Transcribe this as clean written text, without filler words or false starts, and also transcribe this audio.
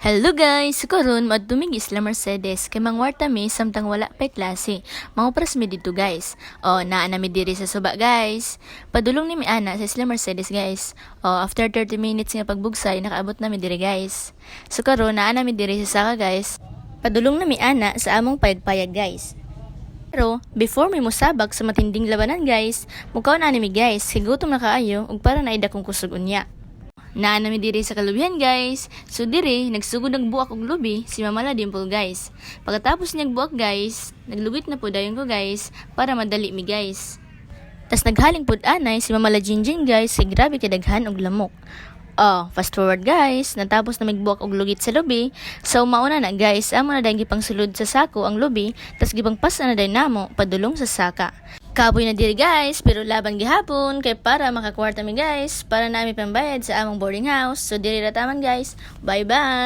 Hello guys! Karon maduming Isla Mercedes kay mangwarta mi samtang wala pa'y klase. Mangupras mi dito guys. Naa na mi diri sa suba guys. Padulong ni mi ana sa Isla Mercedes guys. After 30 minutes nga pagbugsay nakaabot na mi diri guys. So karon naa na mi diri sa saka guys. Padulong na mi ana sa among payag-payag guys. Pero, before mi musabak sa matinding labanan guys, mukaw na mi guys, kay gutom na kaayo, ug para naida kong kusog unya. Naa nami diri sa kalubihan guys. So diri nagsugod ng buak og lubi si Mama La Dimple guys. Pagkatapos niyang buak guys, naglugit na po dayon ko guys para madali mi guys. Tas naghaling pud anay si Mama La Jinjin guys kay grabe kay daghan og lamok. Fast forward guys, natapos na migbuak og lugit sa lubi. So mauna na guys, amo na dahil gipang sulod sa sako ang lubi, tas gipang pasa na dahil namo padulong sa saka. Kaboy na diri guys, pero laban gihapon kay para makakwarta mi guys, para nami pambayad sa among boarding house. So diri ra taman guys. Bye bye.